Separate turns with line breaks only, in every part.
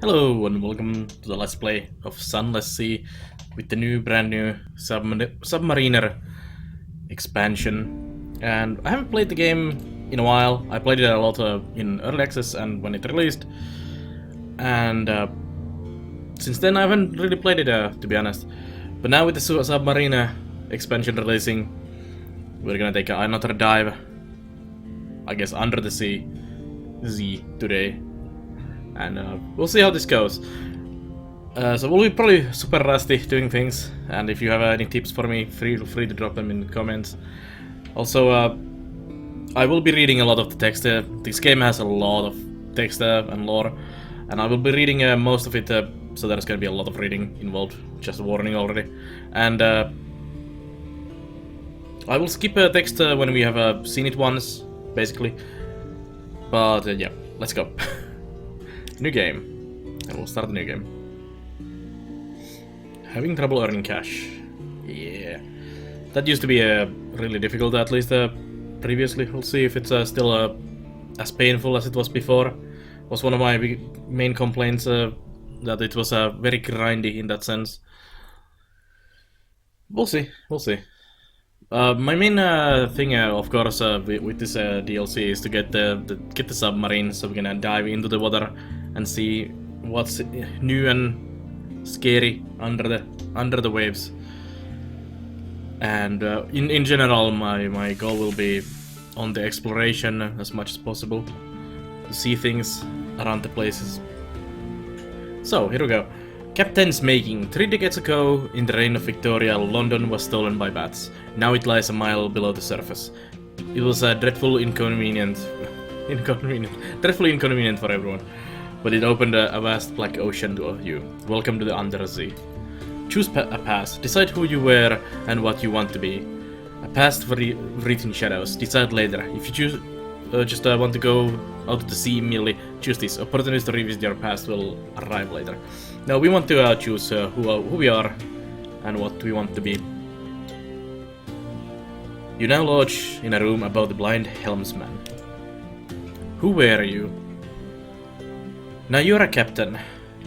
Hello and welcome to the Let's Play of Sunless Sea with the brand new Submariner expansion. And I haven't played the game in a while. I played it a lot in early access and when it released. And since then I haven't really played it to be honest. But now with the Submariner expansion releasing, we're gonna take another dive, I guess, under the sea today. And we'll see how this goes. So we'll be probably super rusty doing things, and if you have any tips for me, feel free to drop them in the comments. Also, I will be reading a lot of the text. This game has a lot of text and lore, and I will be reading most of it, so there's gonna be a lot of reading involved, just a warning already. And I will skip text when we have seen it once, basically. But yeah, let's go. New game. And we'll start the new game. Having trouble earning cash. Yeah. That used to be really difficult, at least previously. We'll see if it's still as painful as it was before. Was one of my main complaints, that it was very grindy in that sense. We'll see, we'll see. My main thing, of course, with this DLC is to get the submarine, so we can dive into the water and see what's new and scary under the waves. And in general, my goal will be on the exploration as much as possible, to see things around the places. So here we go. Captain's making. 3 decades ago, in the reign of Victoria, London was stolen by bats. Now it lies a mile below the surface. It was a dreadfully inconvenient for everyone. But it opened a vast black ocean to you. Welcome to the Undersea. Choose a past. Decide who you were and what you want to be. A past wreathed in shadows. Decide later. If you choose, just want to go out to the sea immediately, choose this. Opportunities to revisit your past will arrive later. Now we want to choose who we are and what we want to be. You now lodge in a room above the blind helmsman. Who were you? Now you're a captain.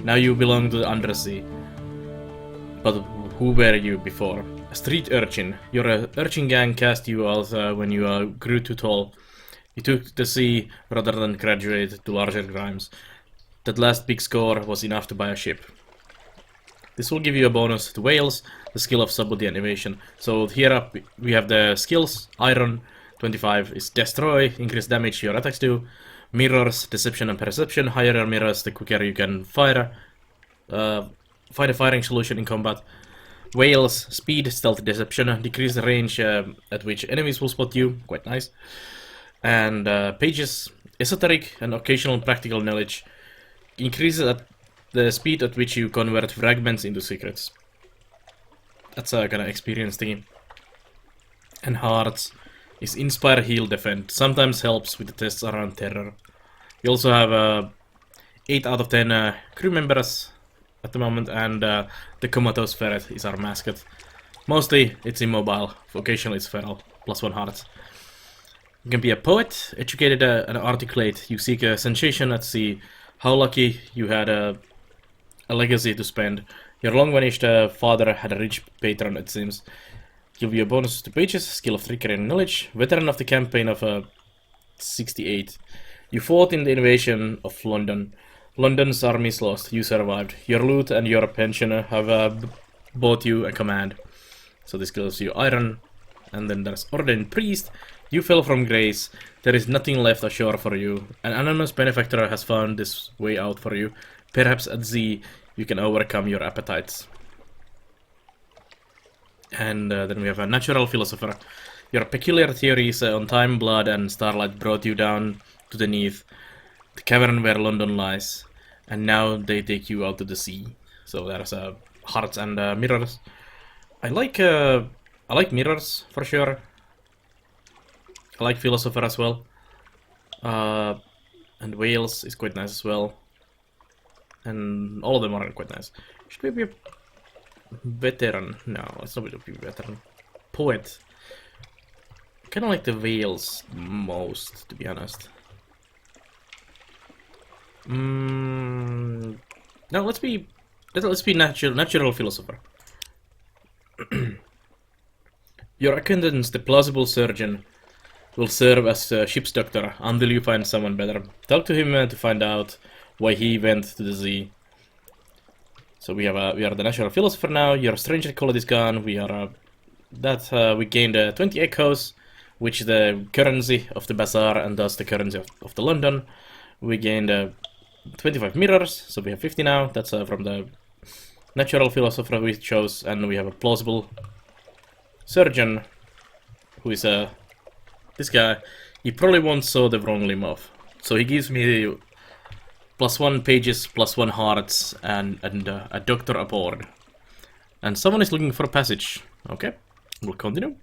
Now you belong to the Undersea. But who were you before? A street urchin. Your urchin gang cast you out when you grew too tall. You took the sea rather than graduate to larger crimes. That last big score was enough to buy a ship. This will give you a bonus to whales, the skill of subtlety and evasion. So here up we have the skills. Iron 25 is destroy, increase damage your attacks do. Mirrors, deception and perception. Higher your mirrors, the quicker you can fire. Find a firing solution in combat. Whales, speed, stealth, deception. Decrease the range at which enemies will spot you. Quite nice. And pages, esoteric and occasional practical knowledge. Increases at the speed at which you convert fragments into secrets. That's a kind of experience thingy. And hearts is inspire, heal, defend. Sometimes helps with the tests around terror. You also have 8 out of 10 crew members at the moment, and the comatose ferret is our mascot. Mostly it's immobile, occasionally it's feral, +1 heart. You can be a poet, educated and articulate. You seek a sensation at sea. How lucky you had a legacy to spend. Your long-vanished father had a rich patron, it seems. Give you a bonus to pages, skill of trickery and knowledge. Veteran of the campaign of 68. You fought in the invasion of London. London's armies lost. You survived. Your loot and your pension have bought you a command. So this gives you iron. And then there's ordained priest. You fell from grace. There is nothing left ashore for you. An anonymous benefactor has found this way out for you. Perhaps at sea you can overcome your appetites. And then we have a natural philosopher. Your peculiar theories on time, blood, and starlight brought you down to the Neath, the cavern where London lies. And now they take you out to the sea. So there's hearts and mirrors. I like mirrors for sure. I like philosopher as well. And whales is quite nice as well. And all of them are quite nice. Should we be a veteran? No, it's not be a veteran. Poet. Kinda like the whales most, to be honest. Now let's be natural philosopher. Your acquaintance, the plausible surgeon, will serve as a ship's doctor until you find someone better. Talk to him to find out why he went to the sea. So we are the natural philosopher now. Your strange quality is gone. We are we gained 20 echoes, which is the currency of the bazaar and thus the currency of the London. We gained 25 mirrors, so we have 50 now. That's from the natural philosopher we chose, and we have a plausible surgeon, who is this guy. He probably won't saw the wrong limb off, so he gives me +1 pages, +1 hearts, and a doctor aboard. And someone is looking for a passage. Okay, we'll continue.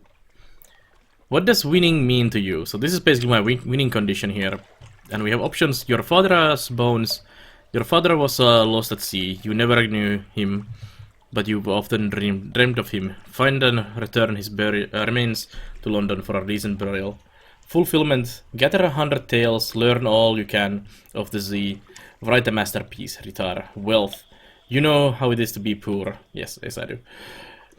What does winning mean to you? So this is basically my winning condition here. And we have options. Your father's bones. Your father was lost at sea. You never knew him, but you often dreamed of him. Find and return his remains to London for a decent burial. Fulfillment. Gather 100 tales. Learn all you can of the sea. Write a masterpiece. Retire. Wealth. You know how it is to be poor. Yes, I do.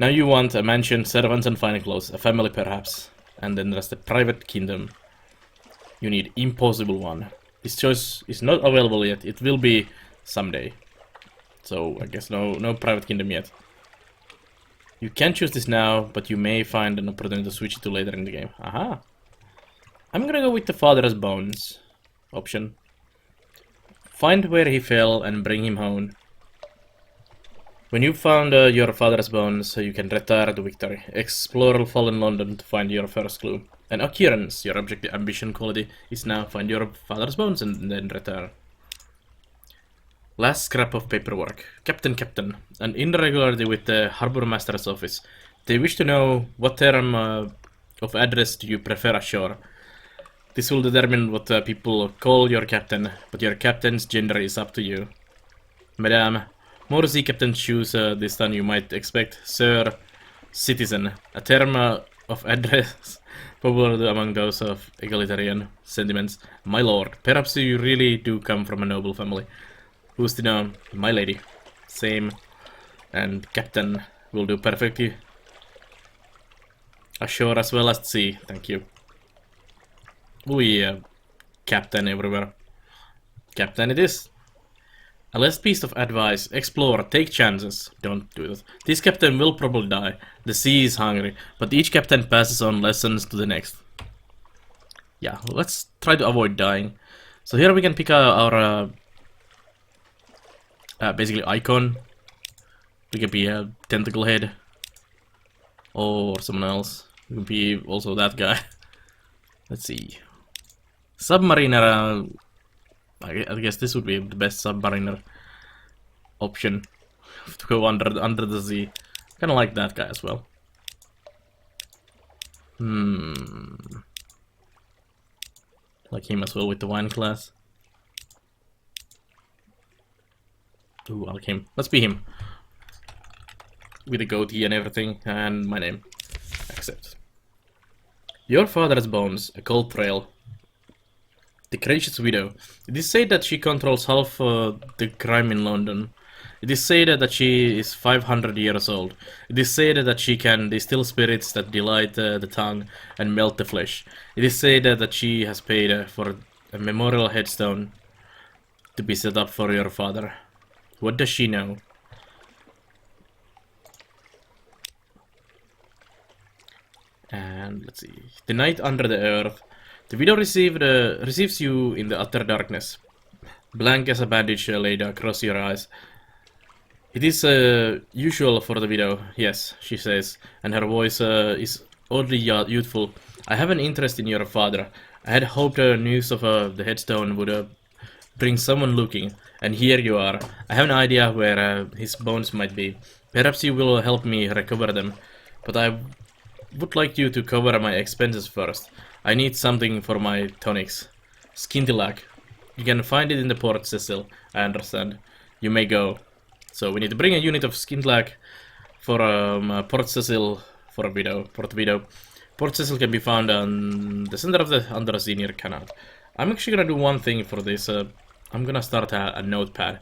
Now you want a mansion, servants and fine clothes, a family perhaps. And then there's the private kingdom. You need impossible one. This choice is not available yet. It will be someday. So I guess no private kingdom yet. You can choose this now, but you may find an opportunity to switch it to later in the game. Aha. I'm gonna go with the father's bones option. Find where he fell and bring him home. When you found your father's bones, you can retire to victory. Explore fallen London to find your first clue. An occurrence, your objective ambition quality, is now find your father's bones and then return. Last scrap of paperwork. Captain, an irregularity with the Harbour Master's office. They wish to know what term of address do you prefer ashore. This will determine what people call your captain, but your captain's gender is up to you. Madame, more sea captains choose this than you might expect. Sir, citizen, a term of address popular among those of egalitarian sentiments. My lord, perhaps you really do come from a noble family. Who's to know? My lady. Same. And captain will do perfectly. Ashore as well as at sea, thank you. We captain everywhere. Captain it is. A last piece of advice, explore, take chances. Don't do that. This captain will probably die. The sea is hungry, but each captain passes on lessons to the next. Yeah, let's try to avoid dying. So here we can pick our basically icon. We can be a tentacle head. Or someone else. We can be also that guy. Let's see. Submariner. I guess this would be the best submariner option to go under the sea. Kind of like that guy as well. Like him as well with the wine glass. Ooh, I like him. Let's be him. With a goatee and everything, and my name. Accept. Your father's bones, a cold trail. The gracious widow. It is said that she controls half the crime in London. It is said that she is 500 years old. It is said that she can distill spirits that delight the tongue and melt the flesh. It is said that she has paid for a memorial headstone to be set up for your father. What does she know? And let's see. The night under the earth. The widow receives you in the utter darkness, blank as a bandage laid across your eyes. It is usual for the widow, yes, she says, and her voice is oddly youthful. I have an interest in your father. I had hoped news of the headstone would bring someone looking, and here you are. I have an idea where his bones might be. Perhaps you will help me recover them, but I would like you to cover my expenses first. I need something for my tonics. Skintilac. You can find it in the Port Cecil, I understand. You may go. So we need to bring a unit of Skintilac for Port Cecil for a widow. Port Cecil can be found on the center of the undersea near Canal. I'm actually gonna do one thing for this. I'm gonna start a notepad.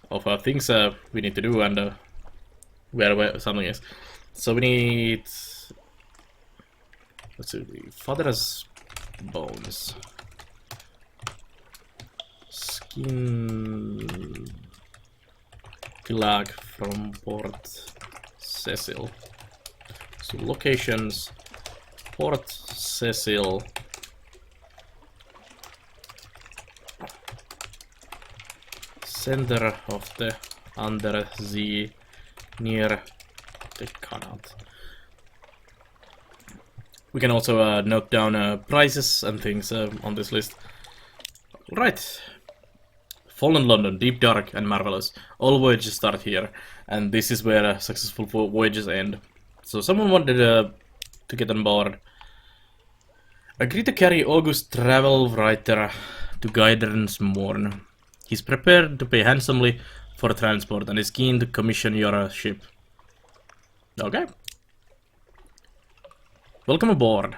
of things we need to do and where something is. So we need. Let's see. Father's bones. Skin flag from Port Cecil. So locations. Port Cecil. Center of the undersea near the canal. We can also note down prices and things on this list. Right. Fallen London, deep, dark, and marvelous. All voyages start here, and this is where successful voyages end. So someone wanted to get on board. Agree to carry August travel writer to Guidance Morn. He's prepared to pay handsomely for transport and is keen to commission your ship. Okay. Welcome aboard.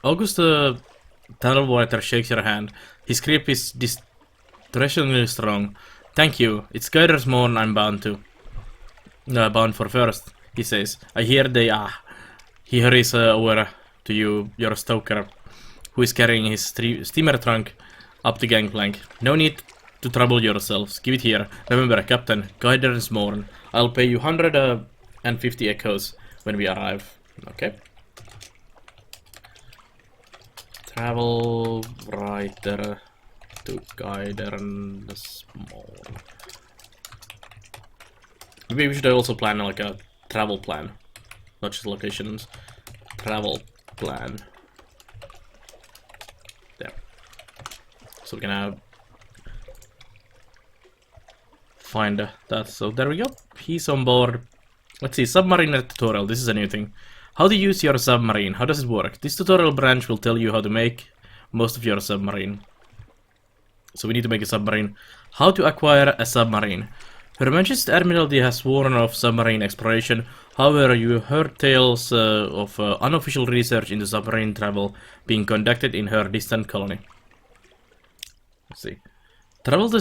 August travel writer shakes your hand. His grip is distressingly strong. Thank you. It's Guidance Morn I'm bound for first, he says. I hear they are. He hurries over to you, your stoker, who is carrying his steamer trunk up the gangplank. No need to trouble yourselves. Give it here. Remember, Captain, Guidance Morn. I'll pay you 150 echoes when we arrive. Okay. Travel writer to Guidance Morn. Maybe we should also plan like a travel plan. Not just locations. Travel plan. There. So we're gonna find that. So there we go. He's on board. Let's see. Submariner tutorial. This is a new thing. How to use your submarine. How does it work? This tutorial branch will tell you how to make most of your submarine. So we need to make a submarine. How to acquire a submarine. Her Majesty's Admiralty has sworn off submarine exploration. However, you heard tales of unofficial research into submarine travel being conducted in her distant colony. Let's see. Travel to the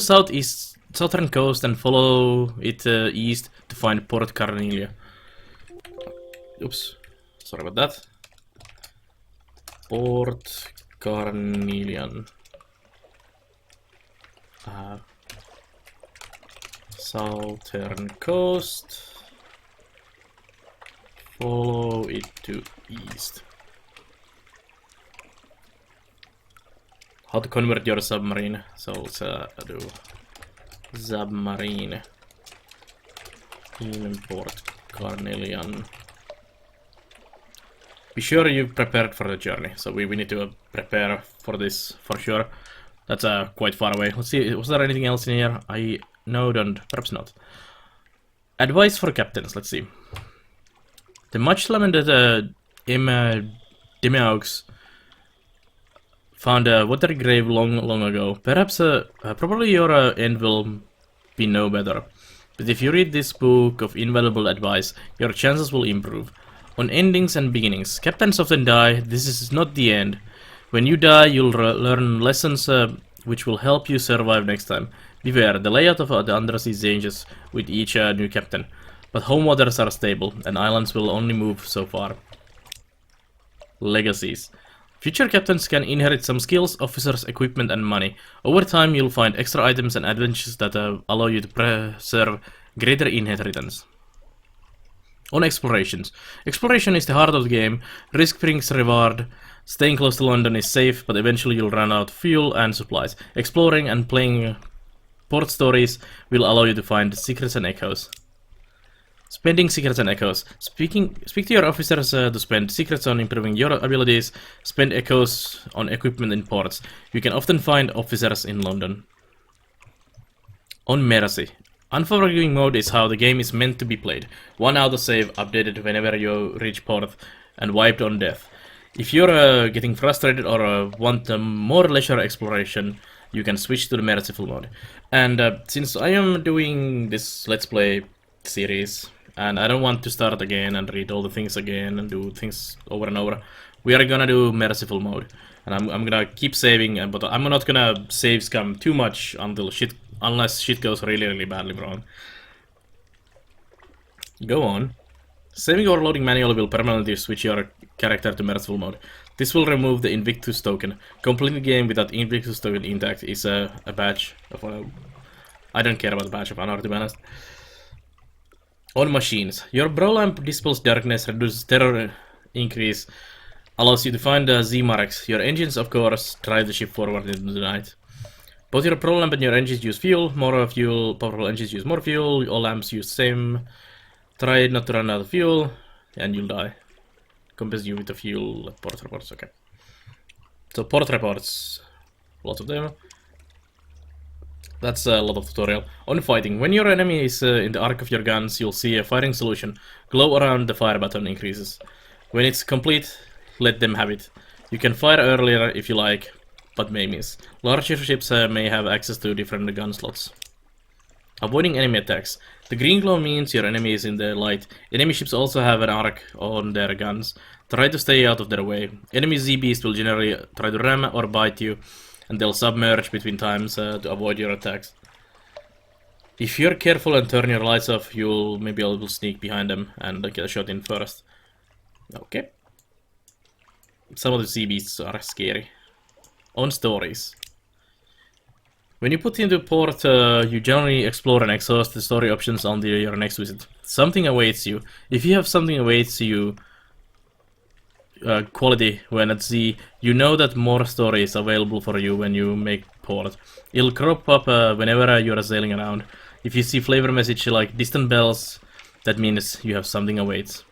southern coast and follow it east to find Port Carnelia. Oops. Sorry about that. Port Carnelian. Southern coast. Follow it to east. How to convert your submarine. So let's do submarine in Port Carnelian. Be sure you've prepared for the journey. So we need to prepare for this for sure. That's quite far away. Let's see, was there anything else in here? No, don't. Perhaps not. Advice for captains. Let's see. The much lamented Demiaux found a watery grave long ago. Perhaps, probably your end will be no better. But if you read this book of invaluable advice, your chances will improve. On endings and beginnings. Captains often die. This is not the end. When you die, you'll learn lessons which will help you survive next time. Beware, the layout of the undersea changes with each new captain. But home waters are stable, and islands will only move so far. Legacies. Future captains can inherit some skills, officers, equipment, and money. Over time, you'll find extra items and adventures that allow you to preserve greater inheritance. On explorations. Exploration is the heart of the game. Risk brings reward. Staying close to London is safe, but eventually you'll run out of fuel and supplies. Exploring and playing port stories will allow you to find secrets and echoes. Spending secrets and echoes. Speak to your officers to spend secrets on improving your abilities. Spend echoes on equipment in ports. You can often find officers in London. On Mercy. Unforgiving mode is how the game is meant to be played. One autosave updated whenever you reach port and wiped on death. If you're getting frustrated or want more leisure exploration, you can switch to the merciful mode. And since I am doing this Let's Play series, and I don't want to start again and read all the things again and do things over and over, we are gonna do merciful mode. And I'm gonna keep saving, but I'm not gonna save scum too much until shit Unless shit goes really badly wrong. Go on. Saving or loading manually will permanently switch your character to merciful mode. This will remove the Invictus token. Completing the game without Invictus token intact is a badge of honor. I don't care about the badge of honor, to be honest. On machines. Your brow lamp dispels darkness, reduces terror increase, allows you to find Z-marks. Your engines, of course, drive the ship forward into the night. Both your brow lamp and your engines use fuel. More fuel, powerful engines use more fuel. All lamps use same. Try not to run out of fuel, and you'll die. Compares you with the fuel at port reports, okay. So port reports, lots of them. That's a lot of tutorial. On fighting, when your enemy is in the arc of your guns, you'll see a firing solution. Glow around the fire button increases. When it's complete, let them have it. You can fire earlier if you like, but may miss. Larger ships may have access to different gun slots. Avoiding enemy attacks. The green glow means your enemy is in the light. Enemy ships also have an arc on their guns. Try to stay out of their way. Enemy Z-beast will generally try to ram or bite you, and they'll submerge between times to avoid your attacks. If you're careful and turn your lights off, you'll maybe able to sneak behind them and get a shot in first. Okay. Some of the Z-beasts are scary. On stories. When you put into port, you generally explore and exhaust the story options on your next visit. Something awaits you. If you have something awaits you quality when at sea, you know that more story is available for you when you make port. It'll crop up whenever you are sailing around. If you see flavor message like distant bells, that means you have something awaits.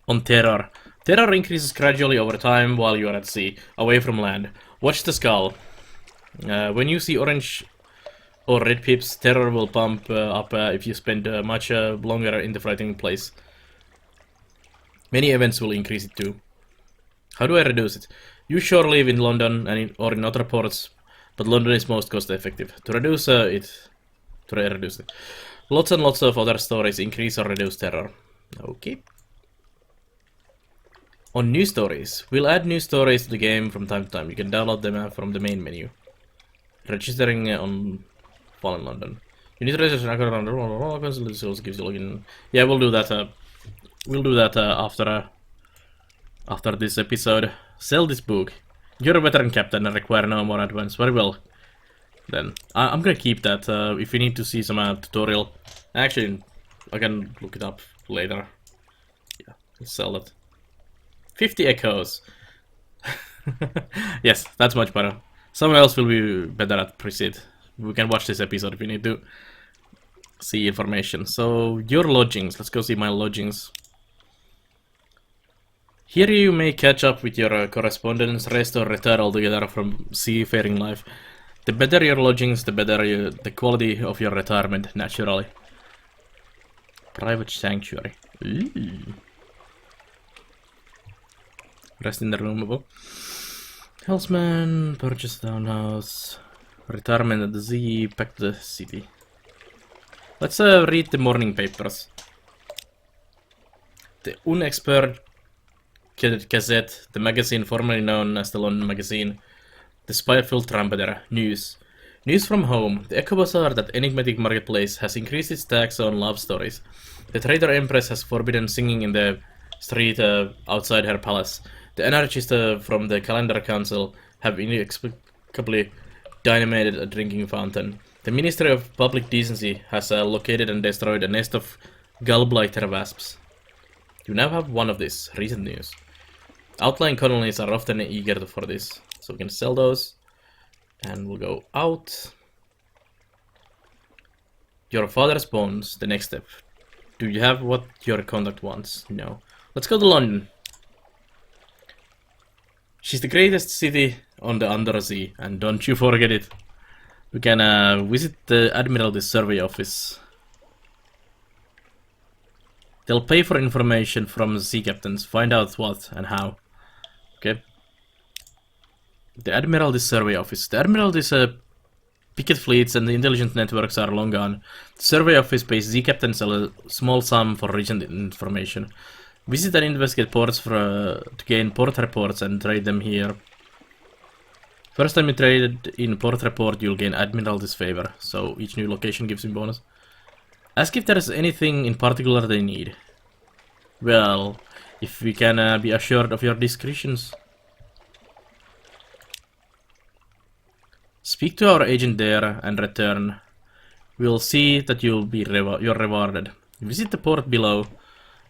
On terror. Terror increases gradually over time while you are at sea, away from land. Watch the skull. When you see orange or red pips, terror will pump up if you spend much longer in the frightening place. Many events will increase it too. How do I reduce it? You sure live in London and or in other ports, but London is most cost effective. To reduce it. Lots and lots of other stories increase or reduce terror. Okay. On new stories. We'll add new stories to the game from time to time. You can download them from the main menu. Registering on Fallen London. You need to register this also gives you login. Yeah, we'll do that. We'll do that after this episode. Sell this book. You're a veteran captain and require no more advance. Very well. Then I'm gonna keep that. If you need to see some tutorial, actually, I can look it up later. Yeah, let's sell that. 50 echoes. Yes, that's much better. Someone else will be better at Precede. We can watch this episode if you need to see information. So, your lodgings. Let's go see my lodgings. Here you may catch up with your correspondence, rest or retire altogether from seafaring life. The better your lodgings, the better the quality of your retirement, naturally. Private sanctuary. Ooh. Rest in the room above. Helmsman, purchase townhouse, retirement at the sea, back to the city. Let's read the morning papers. The Unexpert Gazette, the magazine formerly known as the London Magazine. The spiteful trumpeter. News. News from home. The Echo Bazaar, that enigmatic marketplace, has increased its tax on love stories. The traitor empress has forbidden singing in the street outside her palace. The anarchists from the Calendar Council have inexplicably dynamited a drinking fountain. The Ministry of Public Decency has located and destroyed a nest of gallbladder wasps. You now have one of these. Recent news. Outlying colonies are often eager for this, so we can sell those. And we'll go out. Your father's bones, the next step. Do you have what your contact wants? No. Let's go to London. She's the greatest city on the Undersea, and don't you forget it. We can visit the Admiralty Survey Office. They'll pay for information from the sea captains, find out what and how. Okay. The Admiralty Survey Office. The Admiralty's picket fleets and the intelligence networks are long gone. The Survey Office pays sea captains a small sum for recent information. Visit and investigate ports to gain port reports and trade them here. First time you trade in port report, you'll gain Admiralty's favor, so each new location gives him bonus. Ask if there is anything in particular they need. Well, if we can be assured of your discretions. Speak to our agent there and return. We'll see that you're rewarded. Visit the port below.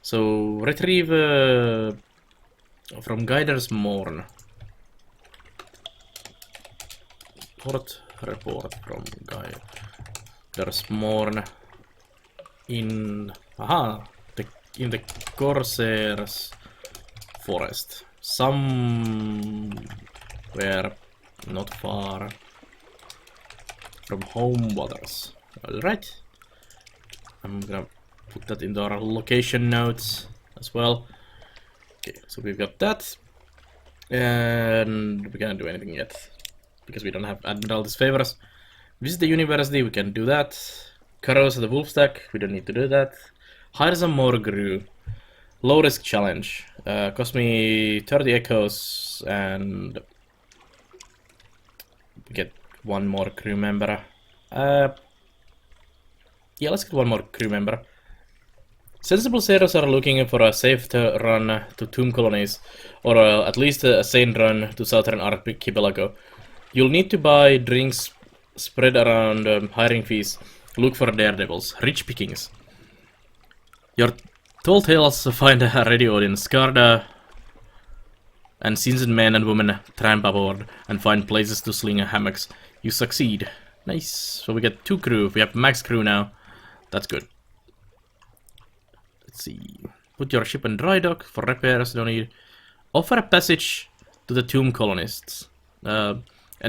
So retrieve from Guider's Morn. Port report from Guider's Morn in the Corsair's forest. Somewhere not far from home waters. Alright. I'm gonna put that into our location notes as well. Okay, so we've got that. And we can't do anything yet because we don't have Admiralty's favors. Visit the university, we can do that. Carouse at the wolf stack, we don't need to do that. Hire some more crew. Low risk challenge. Cost me 30 echoes and get one more crew member. Yeah, let's get one more crew member. Sensible sailors are looking for a safe run to tomb colonies, or at least a sane run to southern archipelago. You'll need to buy drinks spread around hiring fees. Look for daredevils, rich pickings. Your tall tales find a ready audience. Scarda and seasoned men and women tramp aboard and find places to sling hammocks. You succeed. Nice. So we get 2 crew. We have max crew now. That's good. Let's see. Put your ship in dry dock for repairs. Don't need. Offer a passage to the tomb colonists. An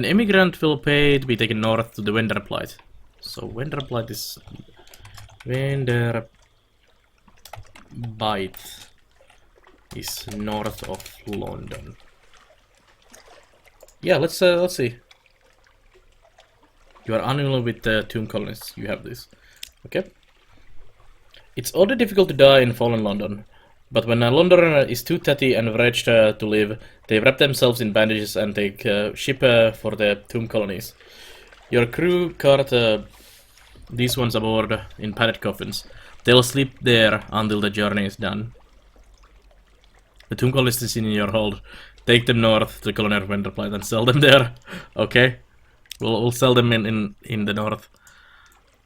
immigrant will pay to be taken north to the Wenderblight. So Wenderblight is Wenderblight is north of London. Yeah, let's see. You are unable with the tomb colonists. You have this. Okay. It's already difficult to die in fallen London, but when a Londoner is too tatty and wretched to live, they wrap themselves in bandages and take ship for the tomb colonies. Your crew cart these ones aboard in padded coffins. They'll sleep there until the journey is done. The tomb colonists is in your hold. Take them north to the colony of Wenderblight and sell them there. Okay. We'll sell them in the north.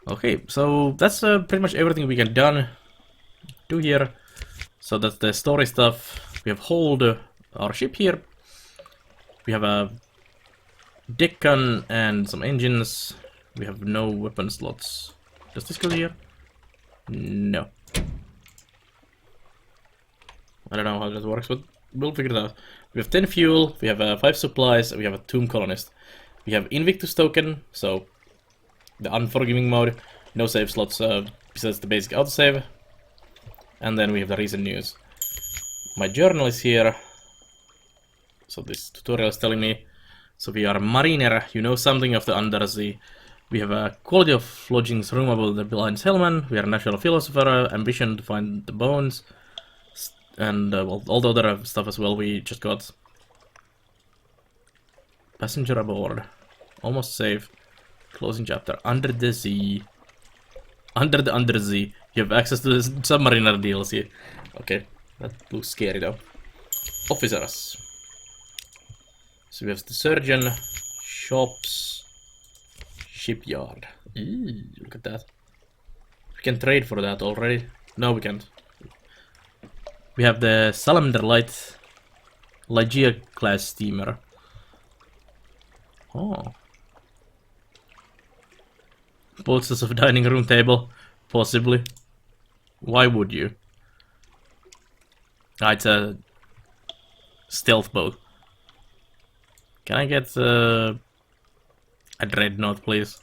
Okay, so that's pretty much everything we can do here. So that's the story stuff. We have hold our ship here. We have a deck gun and some engines. We have no weapon slots. Does this go here? No. I don't know how that works, but we'll figure it out. We have 10 fuel, we have 5 supplies, we have a tomb colonist. We have Invictus token, so the unforgiving mode, no save slots besides the basic autosave. And then we have the recent news. My journal is here. So this tutorial is telling me. So we are a mariner, you know something of the undersea. We have a quality of lodgings room above the blind hellman. We are a natural philosopher, ambition to find the bones. And well, all the other stuff as well we just got. Passenger aboard. Almost safe. Closing chapter. Under the sea. Under the undersea. You have access to the Zubmariner DLC. Okay, that looks scary though. Officers. So we have the surgeon, shops, shipyard. Eee, look at that. We can trade for that already. No, we can't. We have the Salamander Light Lygia class steamer. Oh. Posters of dining room table, possibly. Why would you? Ah, it's a stealth boat. Can I get a dreadnought, please?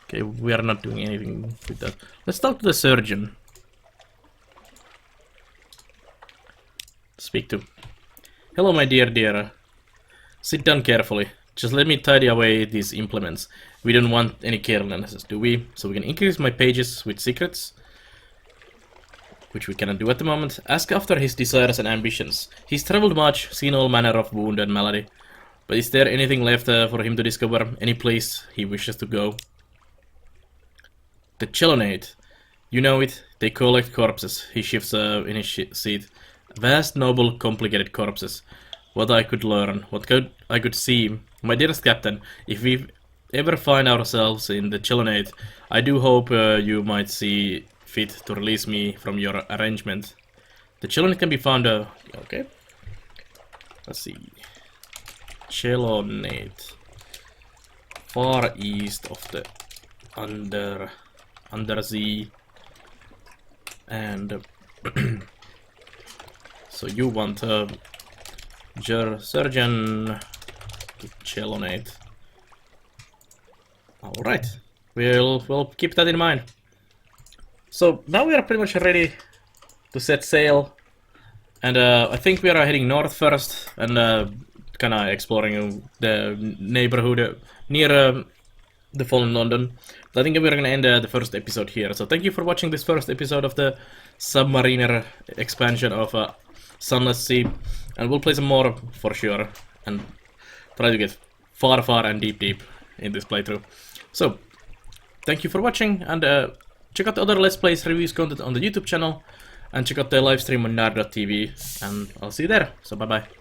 Okay, we are not doing anything with that. Let's talk to the surgeon. Speak to. Hello, my dear. Sit down carefully. Just let me tidy away these implements. We don't want any carelessness, do we? So we can increase my pages with secrets, which we cannot do at the moment. Ask after his desires and ambitions. He's traveled much, seen all manner of wound and malady. But is there anything left for him to discover? Any place he wishes to go? The Chelonate. You know it. They collect corpses. He shifts in his seat. Vast, noble, complicated corpses. What I could learn. What I could see. My dearest captain, if we ever find ourselves in the Chelonate, I do hope you might see fit to release me from your arrangement. The Chelonate can be found... okay. Let's see. Chelonate. Far east of the Undersea. And... so you want surgeon to Chelonate. Alright. We'll keep that in mind. So now we are pretty much ready to set sail. And I think we are heading north first and kinda exploring the neighborhood near the fallen London. I think we're gonna end the first episode here. So thank you for watching this first episode of the Zubmariner expansion of Sunless Sea. And we'll play some more for sure. And try to get far and deep in this playthrough. So, thank you for watching, and check out the other Let's Plays reviews content on the YouTube channel, and check out the live stream on nard.tv, and I'll see you there. So bye bye.